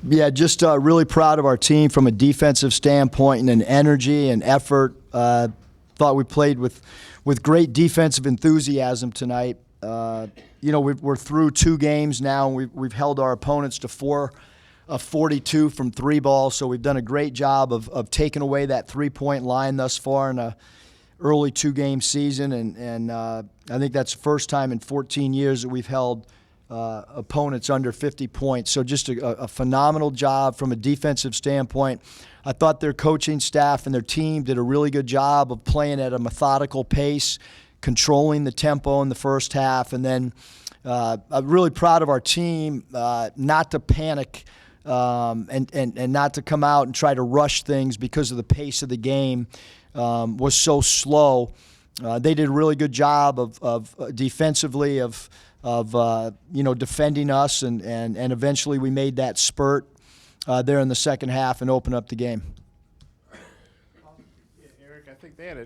Yeah, just really proud of our team from a defensive standpoint and an energy and effort. Thought we played with great defensive enthusiasm tonight. We're through 2 games now, and we've held our opponents to 4 of 42 from 3 ball, so we've done a great job of taking away that 3-point line thus far in a early 2-game season, and I think that's the first time in 14 years that we've held opponents under 50 points. So just a phenomenal job from a defensive standpoint. I thought their coaching staff and their team did a really good job of playing at a methodical pace, controlling the tempo in the first half, and then I'm really proud of our team not to panic and not to come out and try to rush things because of the pace of the game was so slow. They did a really good job of defensively of defending us, and eventually we made that spurt there in the second half and opened up the game. Yeah, Eric, I think they had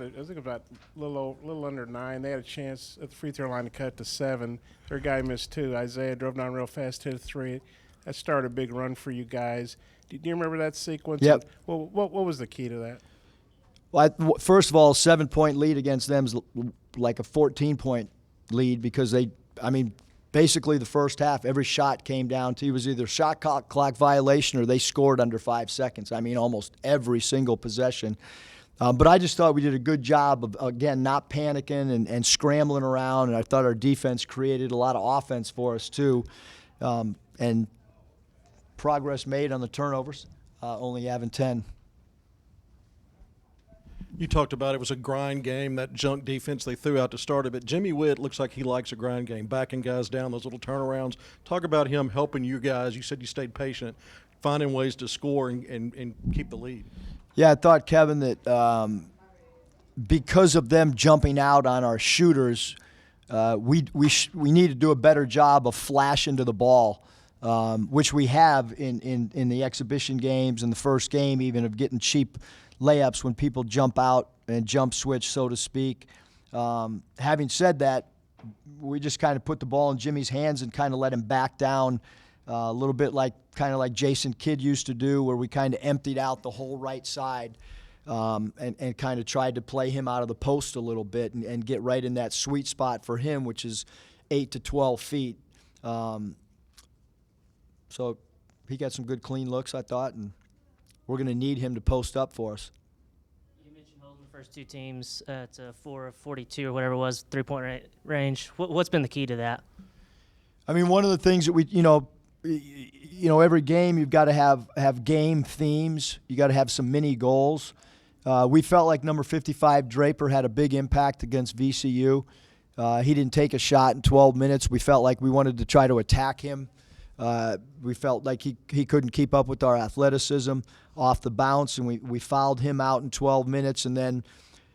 I think about a little under 9. They had a chance at the free throw line to cut to 7. Their guy missed 2. Isaiah drove down real fast, hit a 3. That started a big run for you guys. Do you remember that sequence? Yep. What was the key to that? Well, first of all, 7-point lead against them is like a 14-point lead because basically the first half, every shot came down to it was either shot clock violation or they scored under 5 seconds. Almost every single possession. But I just thought we did a good job of, again, not panicking and scrambling around, and I thought our defense created a lot of offense for us too. And progress made on the turnovers, only having 10. You talked about it was a grind game, that junk defense they threw out to start it, but Jimmy Witt looks like he likes a grind game, backing guys down, those little turnarounds. Talk about him helping you guys. You said you stayed patient, finding ways to score and keep the lead. Yeah, I thought, Kevin, that because of them jumping out on our shooters, we need to do a better job of flashing to the ball, which we have in the exhibition games and the first game even, of getting cheap layups when people jump out and jump switch, so to speak. Having said that, we just kind of put the ball in Jimmy's hands and kind of let him back down a little bit like Jason Kidd used to do, where we kind of emptied out the whole right side and kind of tried to play him out of the post a little bit and get right in that sweet spot for him, which is 8 to 12 feet. So he got some good clean looks, I thought, and we're going to need him to post up for us. You mentioned holding the first 2 teams to 4 of 42 or whatever it was, 3-point range. What's been the key to that? One of the things that we, every game you've got to have game themes. You got to have some mini goals. We felt like number 55 Draper had a big impact against VCU. He didn't take a shot in 12 minutes. We felt like we wanted to try to attack him. We felt like he couldn't keep up with our athleticism off the bounce, and we fouled him out in 12 minutes. And then,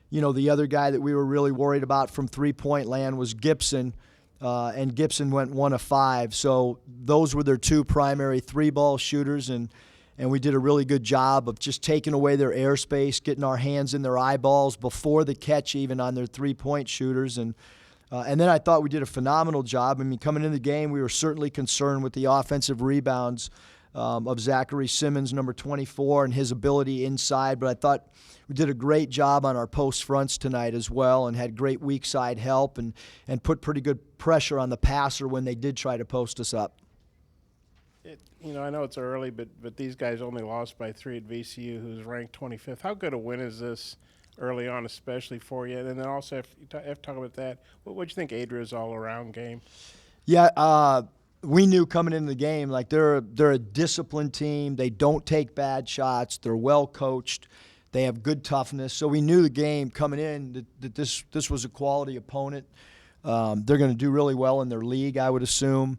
the other guy that we were really worried about from three-point land was Gibson, and Gibson went 1 of 5. So those were their 2 primary 3-ball shooters, and we did a really good job of just taking away their airspace, getting our hands in their eyeballs before the catch even on their 3-point shooters. And then I thought we did a phenomenal job. Coming into the game, we were certainly concerned with the offensive rebounds of Zachary Simmons, number 24, and his ability inside. But I thought we did a great job on our post fronts tonight as well, and had great weak side help and put pretty good pressure on the passer when they did try to post us up. I know it's early, but these guys only lost by 3 at VCU, who's ranked 25th. How good a win is this early on, especially for you? And then also, if you talk about that, what do you think Adria's all-around game? Yeah, we knew coming into the game, like they're a disciplined team. They don't take bad shots. They're well coached. They have good toughness. So we knew the game coming in that this was a quality opponent. They're going to do really well in their league, I would assume.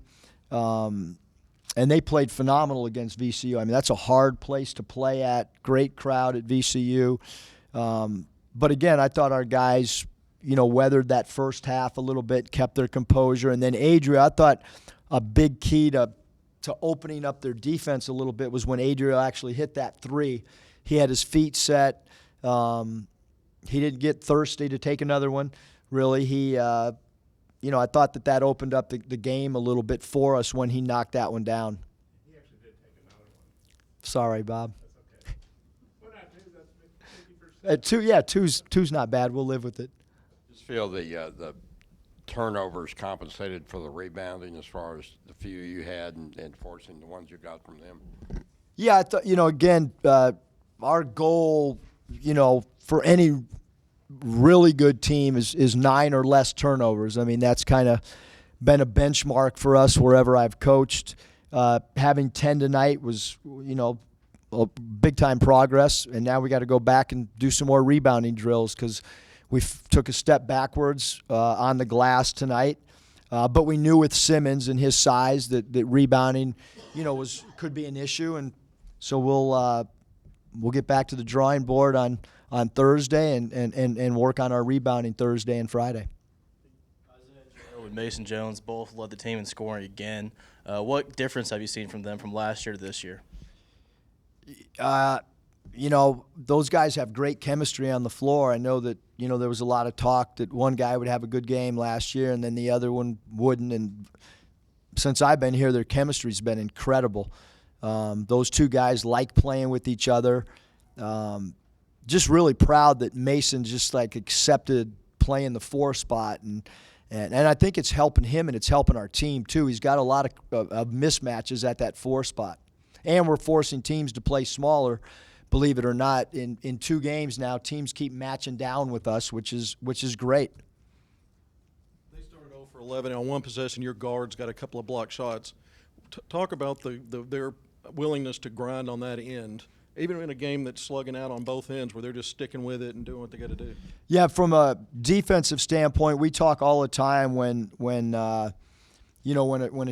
And they played phenomenal against VCU. That's a hard place to play at. Great crowd at VCU. But again, I thought our guys, weathered that first half a little bit, kept their composure. And then Adria, I thought a big key to opening up their defense a little bit was when Adria actually hit that 3. He had his feet set. He didn't get thirsty to take another one, really. I thought that opened up the game a little bit for us when he knocked that one down. He actually did take Sorry, Bob. Why not two? That's 50%. Two, yeah, two's not bad. We'll live with it. Just feel the turnovers compensated for the rebounding as far as the few you had and forcing the ones you got from them. Yeah, I thought, again, our goal, for any really good team is 9 or less turnovers. I mean, that's kind of been a benchmark for us wherever I've coached. Having 10 tonight was, a big-time progress, and now we got to go back and do some more rebounding drills because we took a step backwards on the glass tonight. But we knew with Simmons and his size that rebounding, could be an issue, and so we'll get back to the drawing board on Thursday and work on our rebounding Thursday and Friday. With Mason Jones, both led the team in scoring again. What difference have you seen from them from last year to this year? Those guys have great chemistry on the floor. I know that, there was a lot of talk that one guy would have a good game last year and then the other one wouldn't. And since I've been here, their chemistry's been incredible. Those two guys like playing with each other. Just really proud that Mason just accepted playing the 4 spot. And I think it's helping him and it's helping our team too. He's got a lot of mismatches at that 4 spot. And we're forcing teams to play smaller. Believe it or not, in 2 games now, teams keep matching down with us, which is great. They started 0 for 11 on one possession. Your guards got a couple of block shots. Talk about their willingness to grind on that end, even in a game that's slugging out on both ends, where they're just sticking with it and doing what they got to do. Yeah, from a defensive standpoint, we talk all the time when a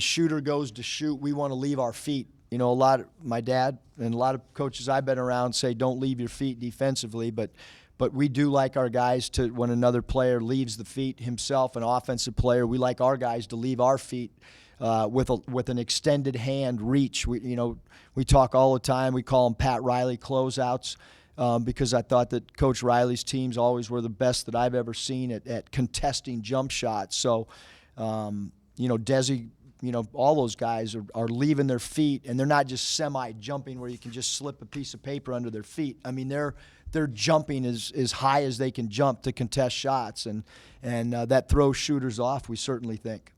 shooter goes to shoot, we want to leave our feet. My dad and a lot of coaches I've been around say don't leave your feet defensively, but we do like our guys to, when another player leaves the feet himself, an offensive player, we like our guys to leave our feet with an extended hand reach. We talk all the time. We call them Pat Riley closeouts because I thought that Coach Riley's teams always were the best that I've ever seen at contesting jump shots. So, Desi, all those guys are leaving their feet, and they're not just semi-jumping where you can just slip a piece of paper under their feet. I mean, they're jumping as high as they can jump to contest shots, and that throws shooters off, we certainly think.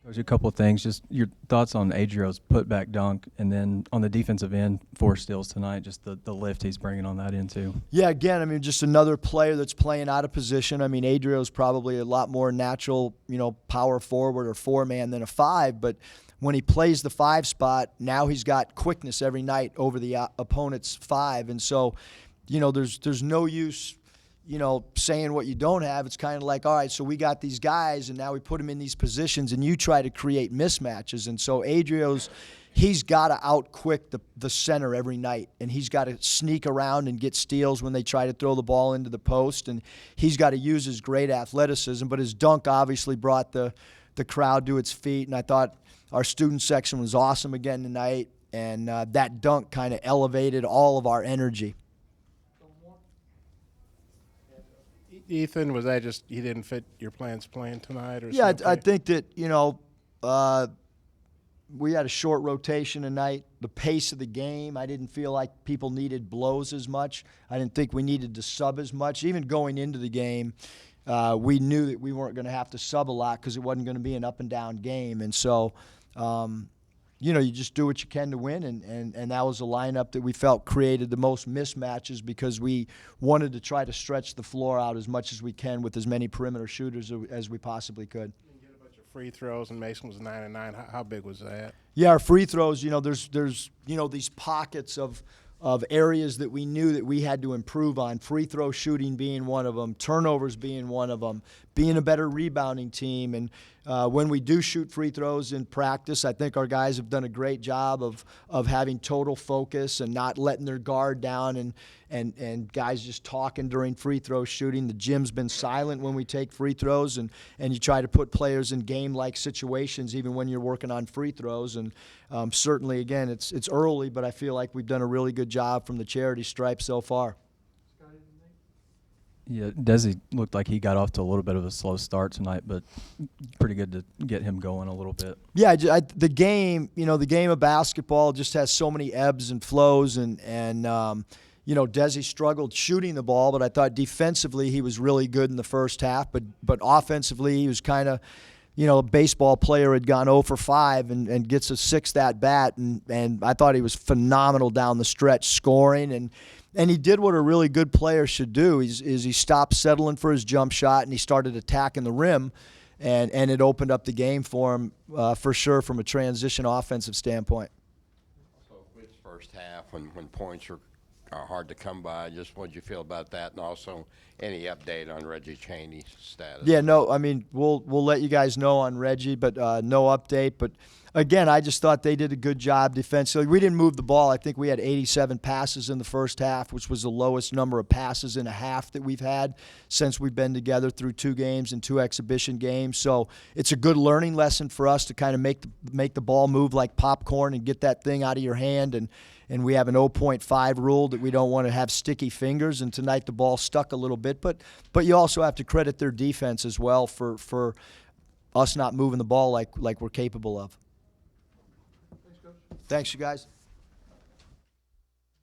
There's a couple of things. Just your thoughts on Adrio's putback dunk, and then on the defensive end, 4 steals tonight, just the lift he's bringing on that end too. Yeah, again, just another player that's playing out of position. Adrio's probably a lot more natural, power forward or 4-man than a 5, but when he plays the 5 spot, now he's got quickness every night over the opponent's 5, and so, there's no use saying what you don't have. It's kind of like, all right, so we got these guys, and now we put them in these positions, and you try to create mismatches. And so he's got to out-quick the center every night, and he's got to sneak around and get steals when they try to throw the ball into the post, and he's got to use his great athleticism. But his dunk obviously brought the crowd to its feet, and I thought our student section was awesome again tonight, and that dunk kind of elevated all of our energy. Ethan, was that just he didn't fit your plans playing tonight or Yeah, something? I think that, we had a short rotation tonight. The pace of the game, I didn't feel like people needed blows as much. I didn't think we needed to sub as much. Even going into the game, we knew that we weren't going to have to sub a lot because it wasn't going to be an up-and-down game. And so, you just do what you can to win, and that was a lineup that we felt created the most mismatches because we wanted to try to stretch the floor out as much as we can with as many perimeter shooters as we possibly could. You get a bunch of free throws, and Mason was 9 and 9. How big was that? Yeah, our free throws, there's these pockets of areas that we knew that we had to improve on, free throw shooting being one of them, turnovers being one of them, being a better rebounding team. And when we do shoot free throws in practice, I think our guys have done a great job of having total focus and not letting their guard down and guys just talking during free throw shooting. The gym's been silent when we take free throws, and you try to put players in game-like situations even when you're working on free throws. And certainly, again, it's early, but I feel like we've done a really good job from the charity stripe so far. Yeah, Desi looked like he got off to a little bit of a slow start tonight, but pretty good to get him going a little bit. Yeah, the game, the game of basketball just has so many ebbs and flows, and Desi struggled shooting the ball, but I thought defensively he was really good in the first half, but offensively he was kind of, a baseball player had gone 0 for 5 and gets a sixth at bat, and I thought he was phenomenal down the stretch scoring, and he did what a really good player should do. He stopped settling for his jump shot and he started attacking the rim, and it opened up the game for him for sure from a transition offensive standpoint. So with first half, when points are hard to come by, just what did you feel about that, and also any update on Reggie Chaney's status? Yeah, no, I mean, we'll let you guys know on Reggie, but no update. But again, I just thought they did a good job defensively. We didn't move the ball. I think we had 87 passes in the first half, which was the lowest number of passes in a half that we've had since we've been together through 2 games and 2 exhibition games. So it's a good learning lesson for us to kind of make the ball move like popcorn and get that thing out of your hand. And we have an 0.5 rule that we don't want to have sticky fingers. And tonight the ball stuck a little bit, but you also have to credit their defense as well for us not moving the ball like we're capable of. Thanks, you guys.